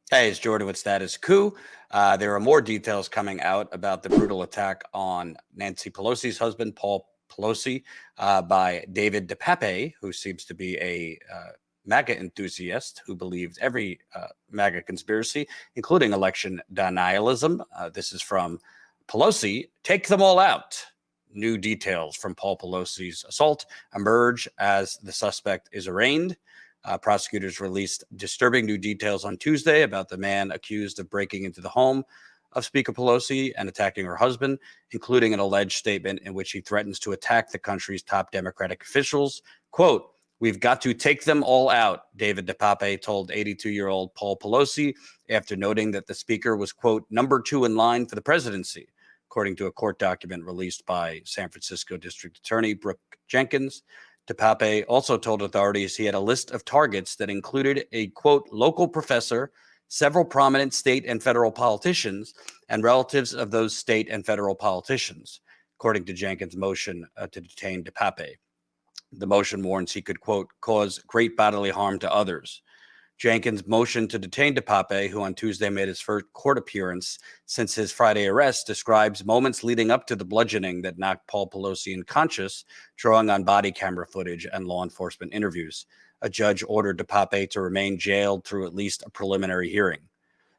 Hey, it's Jordan with Status Coup. There are more details coming out about the brutal attack on Nancy Pelosi's husband, Paul Pelosi, by David DePape, who seems to be a MAGA enthusiast who believed every MAGA conspiracy, including election denialism. This is from Pelosi. Take them all out. New details from Paul Pelosi's assault emerge as the suspect is arraigned. Prosecutors released disturbing new details on Tuesday about the man accused of breaking into the home of Speaker Pelosi and attacking her husband, including an alleged statement in which he threatens to attack the country's top Democratic officials. Quote, "We've got to take them all out," David DePape told 82-year-old Paul Pelosi after noting that the speaker was, quote, "number 2 in line for the presidency," according to a court document released by San Francisco District Attorney Brooke Jenkins. DePape also told authorities he had a list of targets that included a, quote, "local professor, several prominent state and federal politicians, and relatives of those state and federal politicians," according to Jenkins' motion to detain DePape. The motion warns he could, quote, "cause great bodily harm to others." Jenkins' motion to detain DePape, who on Tuesday made his first court appearance since his Friday arrest, describes moments leading up to the bludgeoning that knocked Paul Pelosi unconscious, drawing on body camera footage and law enforcement interviews. A judge ordered DePape to remain jailed through at least a preliminary hearing.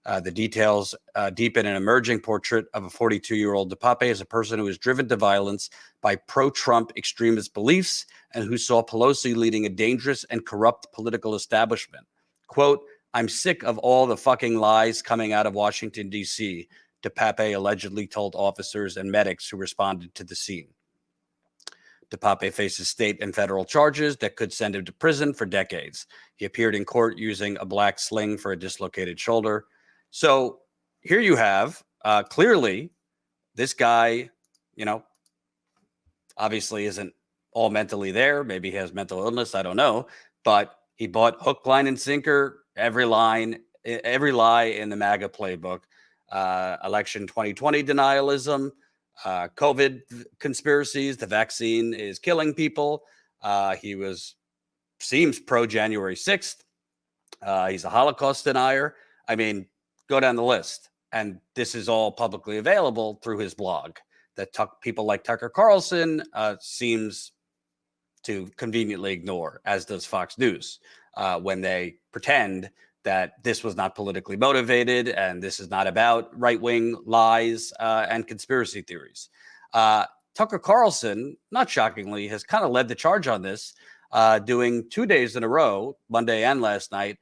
The details deepen an emerging portrait of a 42-year-old DePape as a person who is driven to violence by pro-Trump extremist beliefs and who saw Pelosi leading a dangerous and corrupt political establishment. Quote, "I'm sick of all the fucking lies coming out of Washington, D.C., DePape allegedly told officers and medics who responded to the scene. DePape faces state and federal charges that could send him to prison for decades. He appeared in court using a black sling for a dislocated shoulder. So here you have, clearly, this guy, obviously isn't all mentally there. Maybe he has mental illness. I don't know. But he bought hook, line, and sinker, every lie in the MAGA playbook. Election 2020 denialism, COVID conspiracies, the vaccine is killing people. He seems pro-January 6th. He's a Holocaust denier. I mean, go down the list. And this is all publicly available through his blog that people like Tucker Carlson seems to conveniently ignore, as does Fox News, when they pretend that this was not politically motivated and this is not about right-wing lies and conspiracy theories. Tucker Carlson, not shockingly, has kind of led the charge on this, doing 2 days in a row, Monday and last night,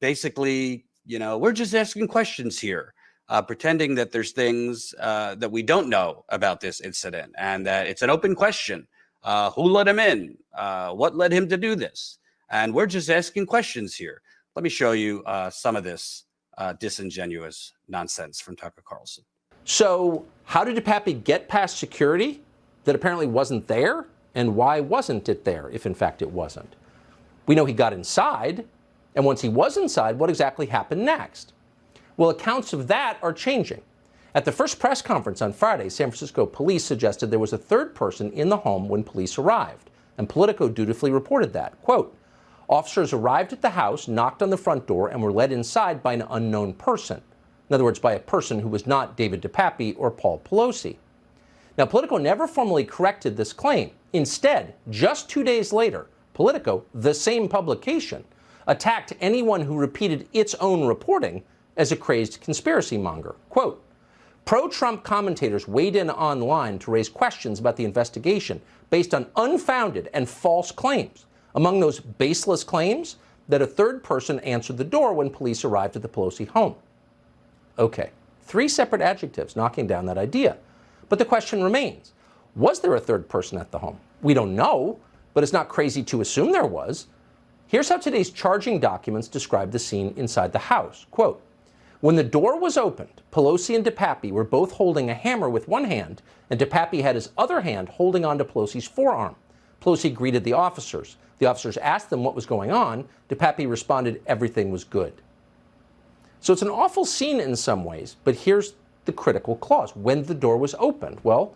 basically, we're just asking questions here, pretending that there's things that we don't know about this incident and that it's an open question. Who let him in? What led him to do this? And we're just asking questions here. Let me show you some of this disingenuous nonsense from Tucker Carlson. So how did DePape get past security that apparently wasn't there? And why wasn't it there, if in fact it wasn't? We know he got inside. And once he was inside, what exactly happened next? Well, accounts of that are changing. At the first press conference on Friday, San Francisco police suggested there was a third person in the home when police arrived, and Politico dutifully reported that. Quote, "Officers arrived at the house, knocked on the front door, and were led inside by an unknown person." In other words, by a person who was not David DePape or Paul Pelosi. Now, Politico never formally corrected this claim. Instead, just 2 days later, Politico, the same publication, attacked anyone who repeated its own reporting as a crazed conspiracy monger. Quote, "Pro-Trump commentators weighed in online to raise questions about the investigation based on unfounded and false claims. Among those baseless claims, that a third person answered the door when police arrived at the Pelosi home." Okay, 3 separate adjectives knocking down that idea. But the question remains, was there a third person at the home? We don't know, but it's not crazy to assume there was. Here's how today's charging documents describe the scene inside the house. Quote, "When the door was opened, Pelosi and DePape were both holding a hammer with one hand, and DePape had his other hand holding onto Pelosi's forearm. Pelosi greeted the officers. The officers asked them what was going on. DePape responded everything was good." So it's an awful scene in some ways, but here's the critical clause. When the door was opened. Well,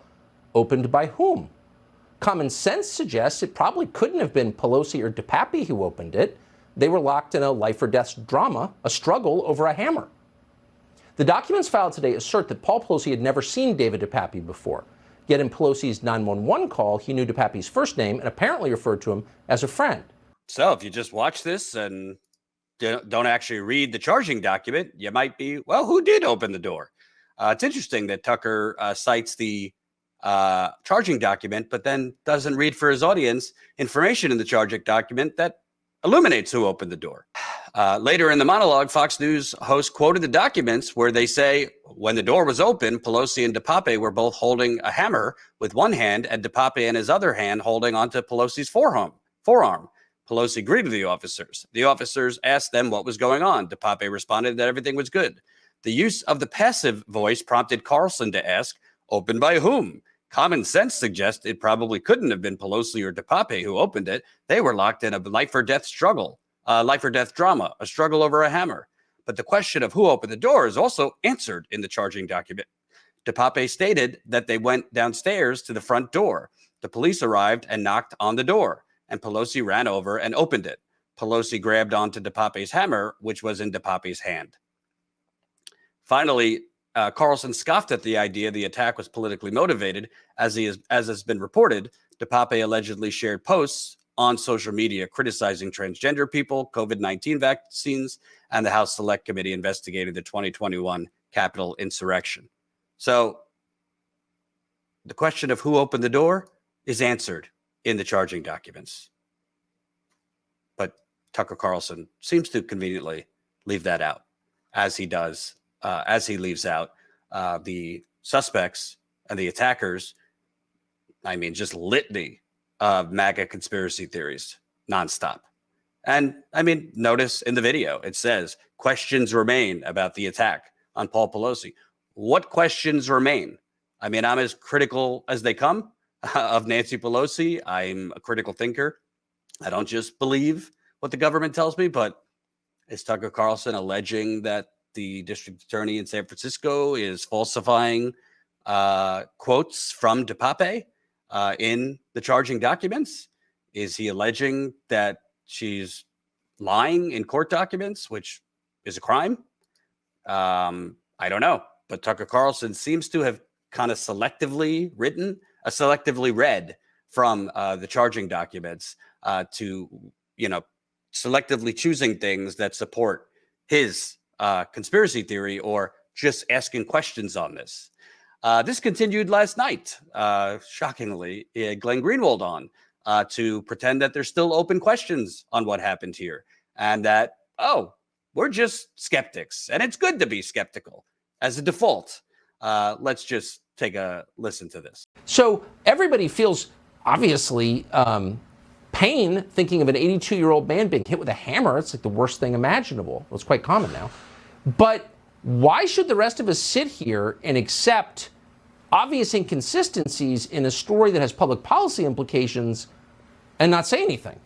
opened by whom? Common sense suggests it probably couldn't have been Pelosi or DePape who opened it. they were locked in a life or death drama, a struggle over a hammer. The documents filed today assert that Paul Pelosi had never seen David DePape before. Yet in Pelosi's 911 call, he knew DePape's first name and apparently referred to him as a friend. So if you just watch this and don't actually read the charging document, you might be, well, who did open the door? It's interesting that Tucker cites the charging document, but then doesn't read for his audience information in the charging document that illuminates who opened the door. Later in the monologue, Fox News host quoted the documents where they say when the door was open, Pelosi and DePape were both holding a hammer with one hand and DePape in his other hand holding onto Pelosi's forearm. Pelosi greeted the officers. The officers asked them what was going on. DePape responded that everything was good. The use of the passive voice prompted Carlson to ask, opened by whom? Common sense suggests it probably couldn't have been Pelosi or DePape who opened it. They were locked in a life or death struggle, life or death drama, a struggle over a hammer. But the question of who opened the door is also answered in the charging document. DePape stated that they went downstairs to the front door. The police arrived and knocked on the door, and Pelosi ran over and opened it. Pelosi grabbed onto DePape's hammer, which was in DePape's hand. Finally, Carlson scoffed at the idea the attack was politically motivated. As has been reported, DePape allegedly shared posts on social media criticizing transgender people, COVID-19 vaccines, and the House Select Committee investigating the 2021 Capitol insurrection. So the question of who opened the door is answered in the charging documents. But Tucker Carlson seems to conveniently leave that out, as he does, as he leaves out the suspects and the attackers. I mean, just litany of MAGA conspiracy theories nonstop. And I mean, notice in the video, it says questions remain about the attack on Paul Pelosi. What questions remain? I mean, I'm as critical as they come of Nancy Pelosi. I'm a critical thinker. I don't just believe what the government tells me, but is Tucker Carlson alleging that the district attorney in San Francisco is falsifying quotes from DePape in the charging documents? Is he alleging that she's lying in court documents, which is a crime? I don't know. But Tucker Carlson seems to have kind of selectively read from the charging documents to, selectively choosing things that support his conspiracy theory or just asking questions on this. This continued last night, shockingly. Glenn Greenwald on to pretend that there's still open questions on what happened here and that, we're just skeptics and it's good to be skeptical as a default. Let's just take a listen to this. So everybody feels, obviously, pain thinking of an 82-year-old man being hit with a hammer. It's like the worst thing imaginable. Well, it's quite common now. But why should the rest of us sit here and accept obvious inconsistencies in a story that has public policy implications and not say anything?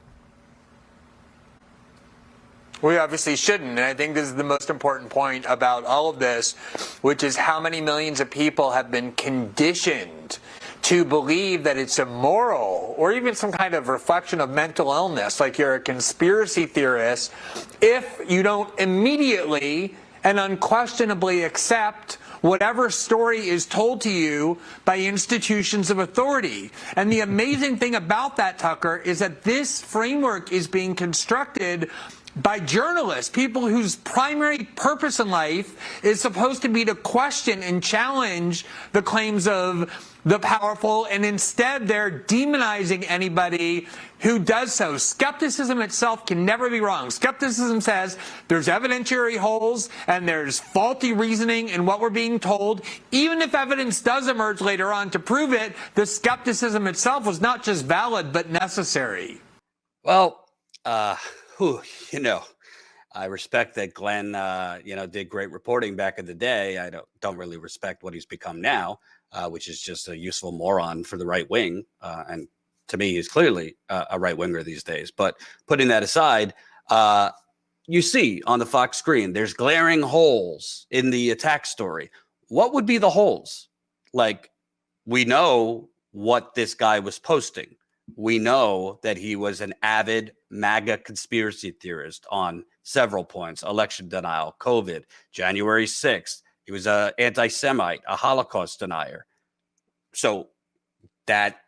We obviously shouldn't, and I think this is the most important point about all of this, which is how many millions of people have been conditioned to believe that it's immoral or even some kind of reflection of mental illness, like you're a conspiracy theorist, if you don't immediately and unquestionably accept whatever story is told to you by institutions of authority. And the amazing thing about that, Tucker, is that this framework is being constructed by journalists, people whose primary purpose in life is supposed to be to question and challenge the claims of the powerful, and instead they're demonizing anybody who does so. Skepticism itself can never be wrong. Skepticism says there's evidentiary holes and there's faulty reasoning in what we're being told. Even if evidence does emerge later on to prove it, the skepticism itself was not just valid, but necessary. Well, I respect that Glenn, did great reporting back in the day. I don't really respect what he's become now, which is just a useful moron for the right wing. And to me, he's clearly a right winger these days. But putting that aside, you see on the Fox screen, there's glaring holes in the attack story. What would be the holes? Like, we know what this guy was posting. we know that he was an avid MAGA conspiracy theorist on several points: election denial, COVID, January 6th. He was an anti-Semite, a Holocaust denier. So that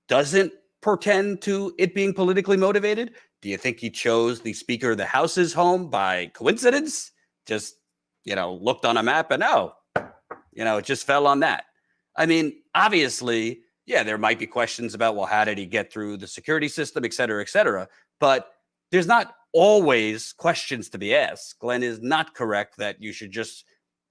doesn't portend to it being politically motivated. Do you think he chose the Speaker of the House's home by coincidence? Just, looked on a map and, it just fell on that. I mean, obviously, yeah, there might be questions about, well, how did he get through the security system, et cetera, et cetera. But there's not always questions to be asked. Glenn is not correct that you should just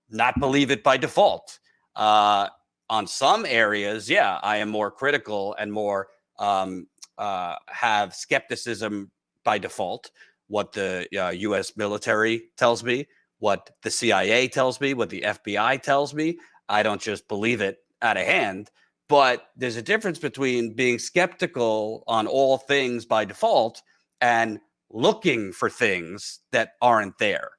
not believe it by default. On some areas, yeah, I am more critical and more have skepticism by default. What the U.S. military tells me, what the CIA tells me, what the FBI tells me, I don't just believe it out of hand. But there's a difference between being skeptical on all things by default and looking for things that aren't there,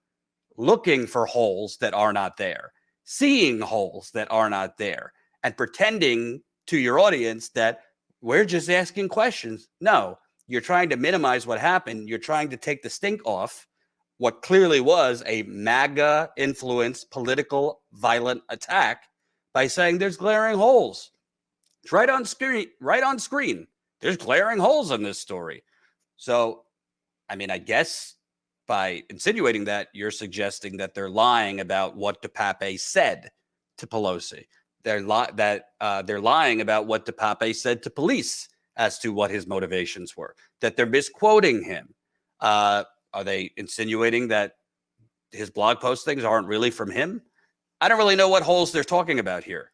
looking for holes that are not there, seeing holes that are not there, and pretending to your audience that we're just asking questions. No, you're trying to minimize what happened. You're trying to take the stink off what clearly was a MAGA-influenced political violent attack by saying there's glaring holes. It's right on screen. There's glaring holes in this story. So, I mean, I guess by insinuating that, you're suggesting that they're lying about what DePape said to Pelosi. They're lying about what DePape said to police as to what his motivations were, that they're misquoting him. Are they insinuating that his blog postings aren't really from him? I don't really know what holes they're talking about here.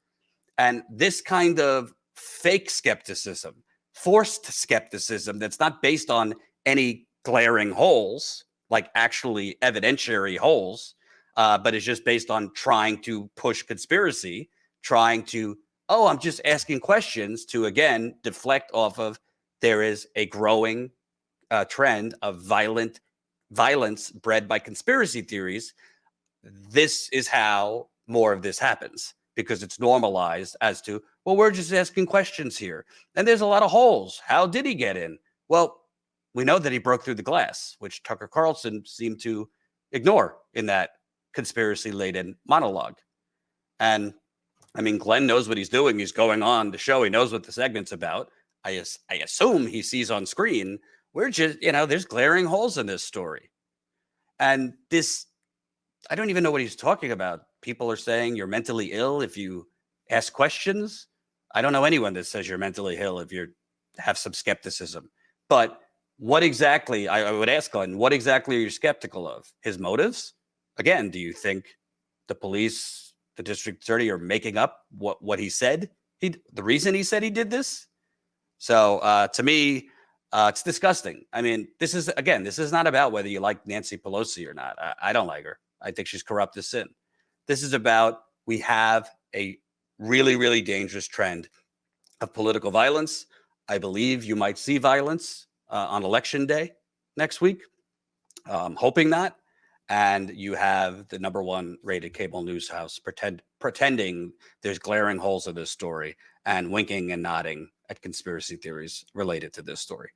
And this kind of fake skepticism, forced skepticism that's not based on any glaring holes, like actually evidentiary holes, but is just based on trying to push conspiracy, trying to, I'm just asking questions to, again, deflect off of there is a growing trend of violence bred by conspiracy theories. This is how more of this happens, because it's normalized as to, well, we're just asking questions here. And there's a lot of holes. How did he get in? Well, we know that he broke through the glass, which Tucker Carlson seemed to ignore in that conspiracy-laden monologue. And I mean, Glenn knows what he's doing. He's going on the show. He knows what the segment's about. I assume he sees on screen, we're just, there's glaring holes in this story. And this, I don't even know what he's talking about. People are saying you're mentally ill if you ask questions. I don't know anyone that says you're mentally ill if you have some skepticism. But what exactly, I would ask Glenn, what exactly are you skeptical of? His motives? Again, do you think the police, the district attorney are making up what he said? The reason he said he did this? So to me, it's disgusting. I mean, this is not about whether you like Nancy Pelosi or not. I don't like her. I think she's corrupt as sin. This is about, we have a really, really dangerous trend of political violence. I believe you might see violence on election day next week. Hoping not. And you have the #1 rated cable news house pretending there's glaring holes in this story and winking and nodding at conspiracy theories related to this story.